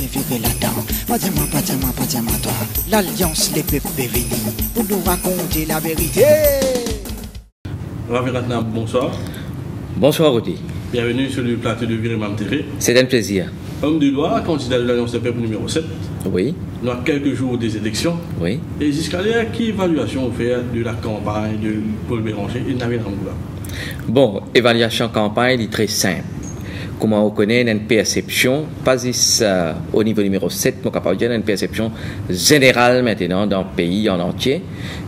virer là-dedans. Pas dis-moi, toi. L'Alliance les peuples bénis pour nous raconter la vérité. Ravi Ratnam, bonsoir. Bonsoir Rudy. Bienvenue sur le plateau de Virimam TV. C'est un plaisir. Homme de loi, candidat de l'Alliance des peuples numéro 7. Oui. Nous avons quelques jours des élections. Oui. Et jusqu'à là, quelle évaluation vous faites de la campagne de Paul Béranger et Nabil Ramgoula? Bon, évaluation campagne est très simple. Comment on connaît une perception, pas au niveau numéro 7, mais capable de dire une perception générale maintenant dans le pays en entier,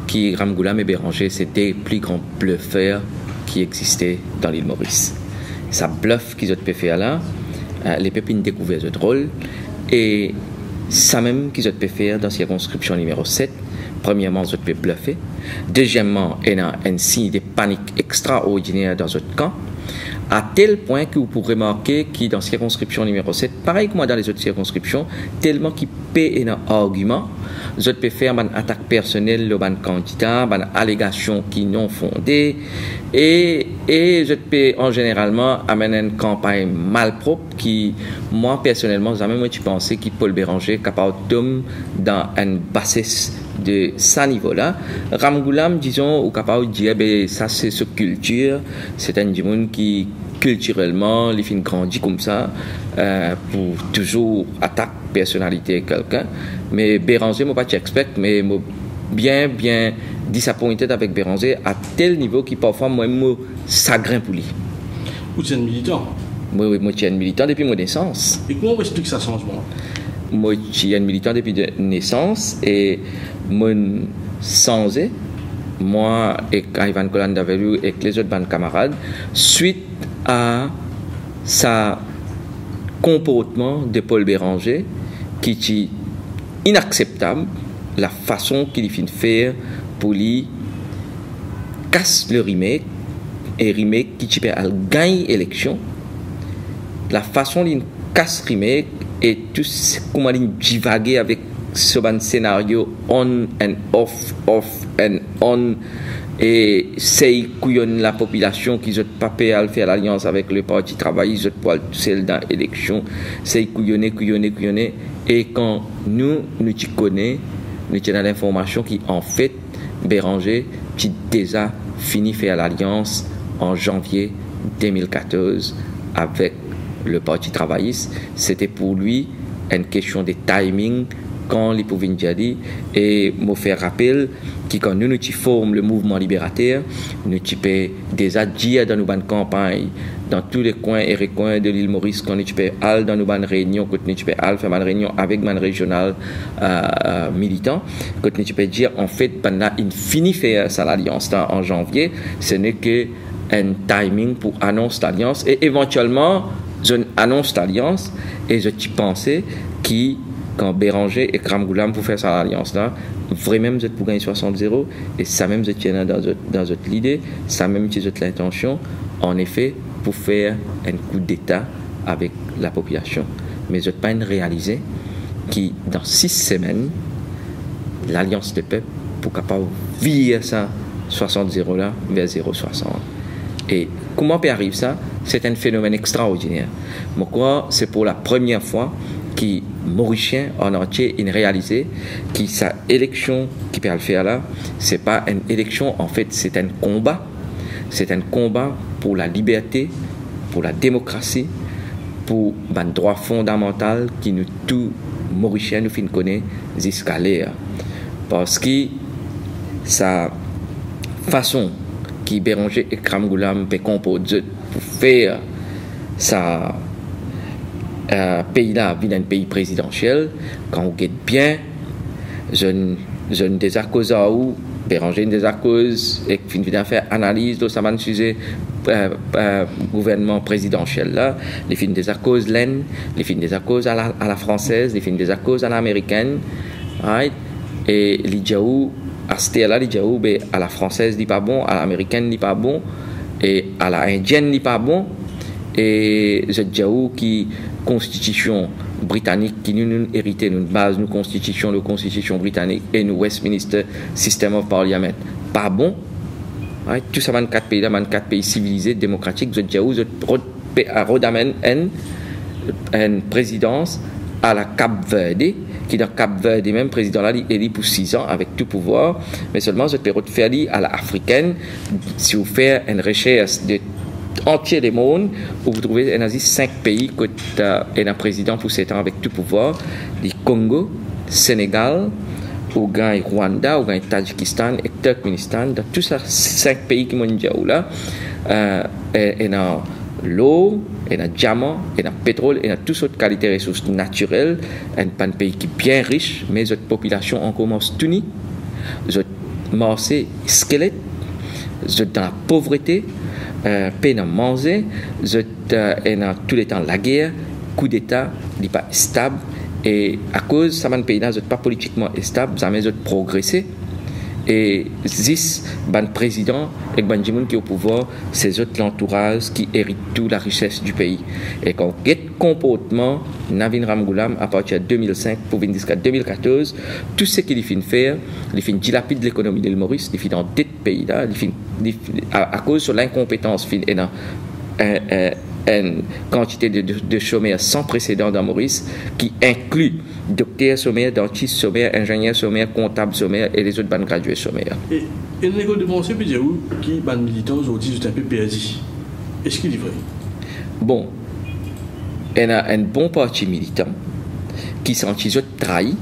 qui Ramgoula et Béranger, c'était les plus grands bluffeurs qui existaient dans l'île Maurice. Ça bluffe qu'ils ont fait là, les peuples ont découvert ce rôle, et ça même qu'ils ont fait dans la circonscription numéro 7. Premièrement, ils ont bluffé. Deuxièmement, il y a un signe de panique extraordinaire dans votre camp, à tel point que vous pourrez remarquer que dans la circonscription numéro 7, pareil que moi dans les autres circonscriptions, tellement qu'il paie un argument, vous pouvez faire une attaque personnelle au candidat, une allégation qui non fondée, et je peux en généralement amener une campagne malpropre qui, moi personnellement, je pensais que Paul Béranger est capable d'homme dans une bassesse de ce niveau-là. Ramgoulam, disons, ou capable de dire, ben, ça c'est ce culture, c'est un monde qui culturellement, il fait grandi comme ça, pour toujours attaquer personnalité quelqu'un. Mais Béranger, moi pas expect, mais moi bien disappointé avec Béranger à tel niveau qu'il parfois moi me chagrin pour lui. Vous êtes militant? Moi je suis un militant depuis mon naissance. Et comment on explique ce changement? Moi je suis un militant depuis de naissance et mon changé, moi et Ivan Colandavelou et les autres bandes camarades, suite à sa comportement de Paul Béranger qui est inacceptable, la façon qu'il fait faire pour lui casse le remake et remake qui peut gagner l'élection, la façon qu'il casse remake et tout comment il divague avec ce scénario on and off and on, et c'est couillonne la population qui ont pas payé à faire l'alliance avec le parti travailliste, ils ont celle dans l'élection, c'est couillonner, et quand nous t'y connaissons, nous avons l'information qui en fait Béranger qui déjà fini faire l'alliance en janvier 2014 avec le parti travailliste. C'était pour lui une question de timing quand les pouvaient dire, et me faire rappel que quand nous formons le mouvement libérateur, nous pouvons déjà dire dans nos bonnes campagnes, dans tous les coins et recoins de l'île Maurice, quand nous pouvons aller dans nos bonnes réunions, quand nous pouvons aller faire une réunion avec mon régional militant, quand nous pouvons dire en fait, il finit faire ça l'alliance en janvier, ce n'est que un timing pour annoncer l'alliance, et éventuellement, je annonce l'alliance, et je pensais que quand Béranger et Ramgoulam pour faire ça l'alliance là, vraiment vous êtes pour gagner 60-0, et ça même vous êtes dans votre idée, ça même vous êtes l'intention, en effet, pour faire un coup d'état avec la population. Mais vous n'êtes pas réalisé que dans 6 semaines, l'alliance des peuples pour capable virer ça 60-0 là vers 0,60. Et comment peut arriver ça? C'est un phénomène extraordinaire. Moi, quoi, c'est pour la première fois que Mauricien en entier a réalisé que sa élection qui peut le faire là, c'est pas une élection, en fait, c'est un combat. C'est un combat pour la liberté, pour la démocratie, pour un droit fondamental qui nous tous Mauriciens nous connaissons jusqu'à l'heure. Parce que sa façon qui Béranger et Ramgoulam peut composer pour faire sa pays-là vient d'un pays présidentiel, quand on guette bien, je ne désaccuse à où Béranger ne désaccuse et qui vient faire analyse de ce sujet gouvernement présidentiel là, les films des accuses laine, les films des accuses à la française, les films des accuses à l'américaine, right? Et l'idjaou à ce là l'idjaou à la française n'est pas bon, à l'américaine n'est pas bon, et à la indienne n'est pas bon, et je dis qui constitution britannique qui nous hérité nous base nous constitution britannique et nous Westminster System of Parliament pas bon, right? Tout ça 24 pays là, 24 pays civilisés démocratiques, je dis où je redamène une présidence à la Cap-Verde, qui dans Cap-Verde, même président là, il est élu pour 6 ans avec tout pouvoir, mais seulement je peux faire à la africaine, si vous faites une recherche de entier du monde, où vous trouvez en Asie 5 pays qui ont un président pour 7 ans avec tout pouvoir, le Congo, Sénégal, Ouganda, Rwanda, Ouganda, Tadjikistan et Turkménistan. Dans tous ces 5 pays qui mondiaux là, il y a l'eau, il y a le diamant, il y a le pétrole, il y a toutes sortes de qualités de ressources naturelles. Il y a un pays qui est bien riche, mais cette population encore commence tunie, cette morse squelette, dans la pauvreté, peine à manger, dans tous les temps la guerre, coup d'État, il n'est pas stable. Et à cause de ce pays-là, n'est pas politiquement stable, jamais progressé. Et 10 présidents et ban qui est au pouvoir, c'est l'entourage qui hérite toute la richesse du pays. Et quand on regarde le comportement Navin Ramgoolam à partir de 2005 pour jusqu'à 2014, tout ce qu'il fait faire, il fait dilapider l'économie de l'île Maurice, il fait dans des pays là, à cause de l'incompétence, il fait une quantité de chômeurs sans précédent dans Maurice, qui inclut docteurs sommaires, dentistes sommaires, ingénieurs sommaires, comptables sommaires et les autres banques gradués sommaires. Et l'école de pensée, peut dire qui ban militants aujourd'hui sont un peu perdus. Est-ce qu'il est vrai? Bon, il y a un bon parti militant qui sentit trahi,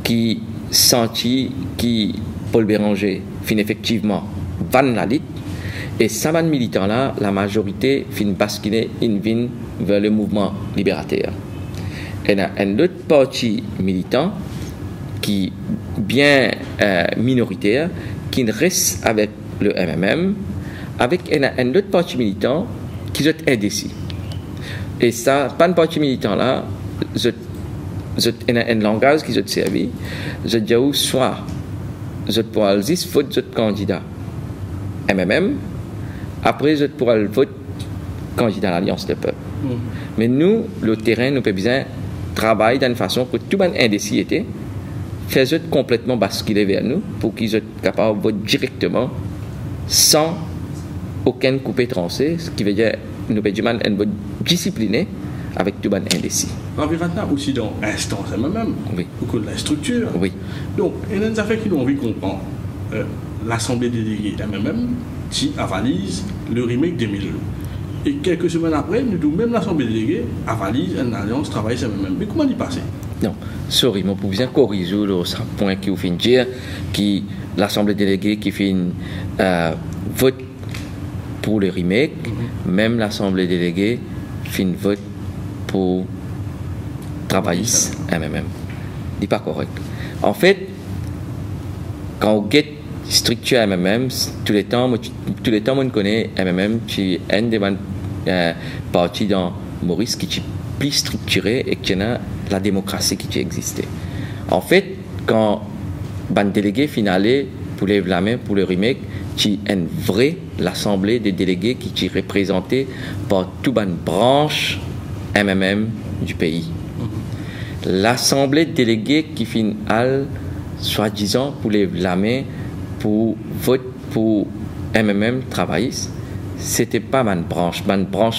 qui sentit qui Paul Béranger fin effectivement van la lutte. Et ces militants-là, la majorité fin basculer vers le mouvement libérateur. Il y a un autre parti militant qui bien minoritaire, qui reste avec le MMM, avec un autre parti militant qui est indécis. Et ça, pas un parti militant-là, il y a un langage qui est servi, je dis soit je pourrais dire vote de candidat MMM, après, je pourrais le vote candidat à l'Alliance des peuples. Mais nous, le terrain, nous avons besoin de travailler d'une façon que tout le monde indécis était, faire complètement basculer vers nous pour qu'ils soient capables de voter directement sans aucun coupé trancé, ce qui veut dire que nous avons besoin d'un vote discipliné avec tout le monde indécis. Environnement aussi dans l'instance elle-même, oui. Beaucoup de la structure. Oui. Donc, il y a des affaires qui ont envie de comprendre. L'Assemblée déléguée elle-même qui avalise le remake 2002. Et quelques semaines après, nous avons même l'Assemblée déléguée avalise une alliance travail c'est même. Mais comment y passer? Non, sorry, mais pour bien corriger le point qui vous fait dire que l'Assemblée déléguée qui fait vote pour le remake, même l'Assemblée déléguée fait une vote pour travaillistes MMM. C'est pas correct. En fait, quand on get structure MMM, tous les temps on connaît MMM qui est un des partis dans Maurice qui est plus structuré et qui a la démocratie qui existait. En fait, quand un délégué finalé pour lever la main pour le remake, qui est une vraie l'assemblée des délégués qui est représentée par toute une branche MMM du pays. L'assemblée déléguée qui finale, soi-disant, pour lever la main pour vote pour MMM travailliste, c'était pas ma branche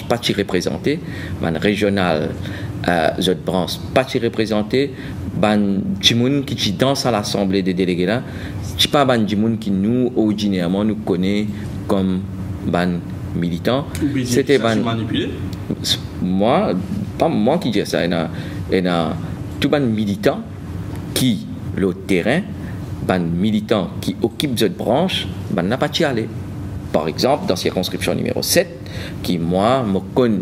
pas qui représentée, ma régionale, cette branche pas qui représentée, ban djimoun qui danse à l'assemblée des délégués là, c'est pas ban djimoun qui nous ordinairement nous connaît comme ban militant, c'était ban moi, pas moi qui dis ça, il y a tout ban militant qui le terrain ban militant qui occupe cette branche, ban n'a pas y aller. Par exemple, dans circonscription numéro 7, qui moi me connais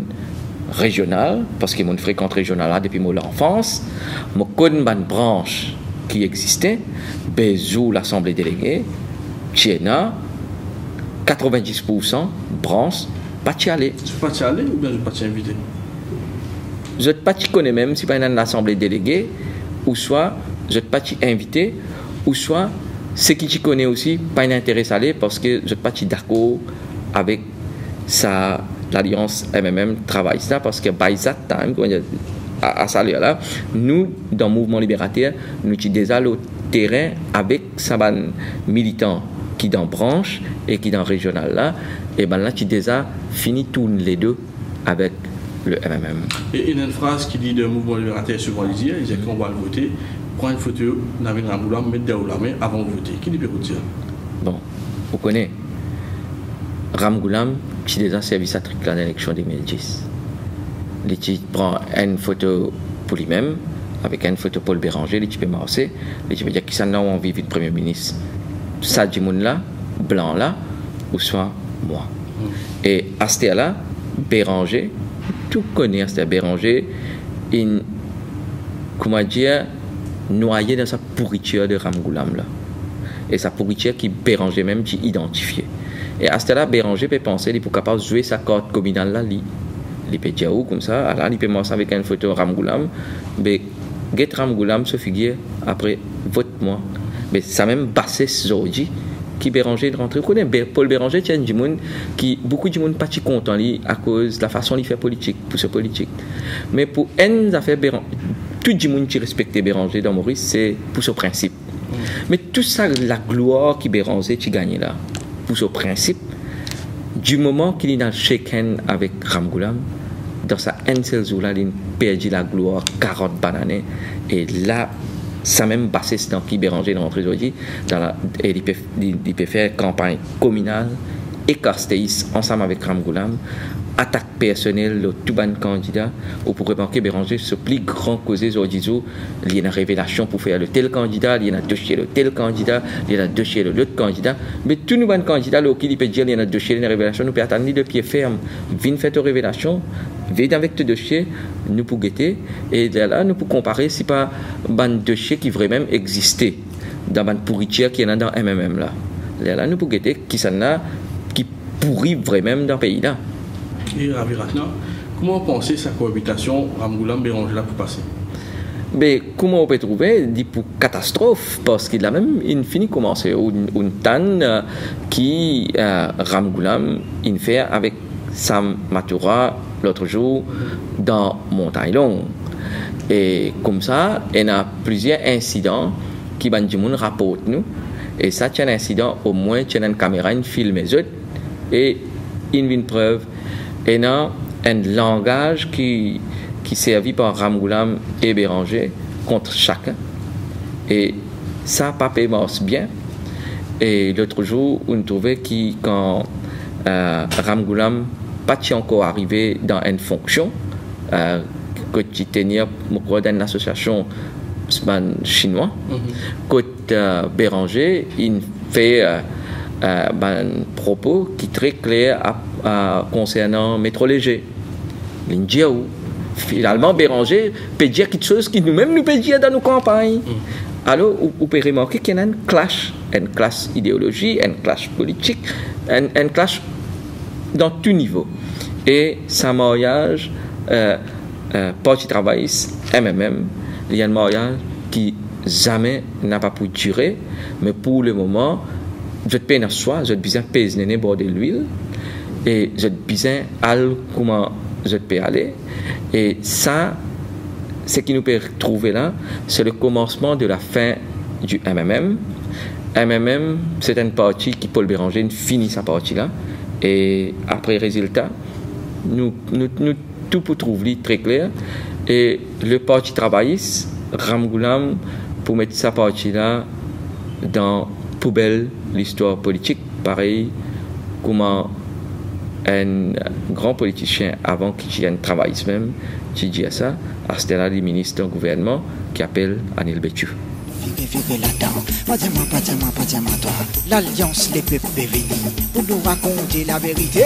régional, parce que mon fréquente régional là depuis mon enfance, me connais ban branche qui existait, bezou l'assemblée déléguée, Tchena, 90% branche pas y aller. Tu pas y aller ou bien je pas t'y inviter? Je ne pas t'y connais même si pas une assemblée déléguée, ou soit je ne pas t'y inviter, ou soit ceux qui t'y connaissent aussi pas un intérêt à aller parce que je ne pas d'accord avec l'alliance MMM travail ça parce que by that time à ça là nous dans le mouvement libérateur nous avons déjà le terrain avec ça militants qui dans branche et qui dans régional là et ben là tu déjà fini tous les deux avec le MMM. Et il y a une phrase qui dit d'un mouvement libérateur souvent il disait qu'on va le voter, prendre une photo avec un boulot, mettre derrière la main avant de voter. Qui dit peut dire? Bon, vous connaissez Ramgoulam qui est dans le service à l'élection 2010. Il prend une photo pour lui-même, avec une photo Paul Béranger, il peut marcher, il peut dire qu'il s'en a envie de Premier ministre. Ça, du monde là, blanc là, ou soit moi. Et à ce là, Béranger, tout connaît à ce Béranger, il, comment dire, noyé dans sa pourriture de Ramgoulam là. Et sa pourriture qui Béranger même qui identifié. Et à ce là, Béranger peut penser, il peut capable de jouer sa carte communale là, il peut dire comme ça, alors il peut marcher avec une photo Ramgoulam, mais get Ramgoulam se figure après vote-moi. Mais ça même bassé aujourd'hui qui Béranger de rentrer. Vous connaissez Paul Béranger, il y a du monde qui beaucoup de monde pas content à cause de la façon il fait politique, pour ce politique. Mais pour une affaire Béranger, tout le monde qui respecte Béranger dans Maurice, c'est pour ce principe. Mais tout ça, la gloire qui Béranger qui gagne là, pour ce principe, du moment qu'il est dans le shake-hand avec Ramgoulam, dans sa haine seul jour là, il perd la gloire 40 bananes. Et là, ça même passé dans qui Béranger est rentré aujourd'hui, et il peut faire campagne communale et Casteis ensemble avec Ramgoulam, attaque personnelle de tout ban candidat, ou pour remarquer Béranger, ce plus grand causé aujourd'hui, il y a une révélation pour faire le tel candidat, il y a un dossier de tel candidat, il y a un dossier de l'autre candidat, mais tous nos ban candidats, il peut dire il y a un dossier de révélation, nous pouvons attendre de pied ferme, viens faire ta révélation, viens avec ce dossier, nous pouvons guetter, et là, nous pouvons comparer si pas un dossier qui vraiment existait, dans une pourriture qui est dans MMM là. Là, nous pouvons guetter qui s'en a, qui pourrit vraiment dans le pays là. Et Raviratna, comment pensez sa cohabitation Ramgoulam-Béranger là pour passer? Mais comment on peut trouver dit pour catastrophe parce qu'il a même fini commencé une tanne qui Ramgoulam il fait avec Sam Matura l'autre jour dans Montagne Longue et comme ça il y a plusieurs incidents qui Bandimoun rapporte nous et ça tient un incident au moins tient une caméra une filme les autres et une preuve et non un langage qui servi par Ramgoulam et Béranger contre chacun. Et ça, Papé marche bien. Et l'autre jour, on trouvait que quand Ramgoulam pas encore arrivé dans une fonction, que tu tenais dans une association chinoise, que Béranger, il fait un propos qui est très clair concernant Métro Léger. L'India où finalement Béranger peut dire quelque chose qui nous-mêmes nous peut dire dans nos campagnes. Alors on peut remarquer qu'il y a un clash idéologie, un clash politique, un clash dans tout niveau. Et ça mariage Parti travailliste, MMM, il y a un mariage qui jamais n'a pas pu durer, mais pour le moment, je peine à soi, je besoin de peser bord de l'huile et je besoin aller comment je peux aller. Et ça, ce qui nous peut trouver là, c'est le commencement de la fin du MMM. MMM, c'est une partie qui, Paul Béranger, finit sa partie là. Et après résultat, nous tout pour trouver très clair. Et le parti travailliste, Ramgoulam, pour mettre sa partie là dans poubelle l'histoire politique, pareil, comment un grand politicien avant qu'il y ait un travail même, qui dit ça, à ce là, le ministre du gouvernement qui appelle Anil Bétu. L'Alliance les peuples venus pour nous raconter la vérité.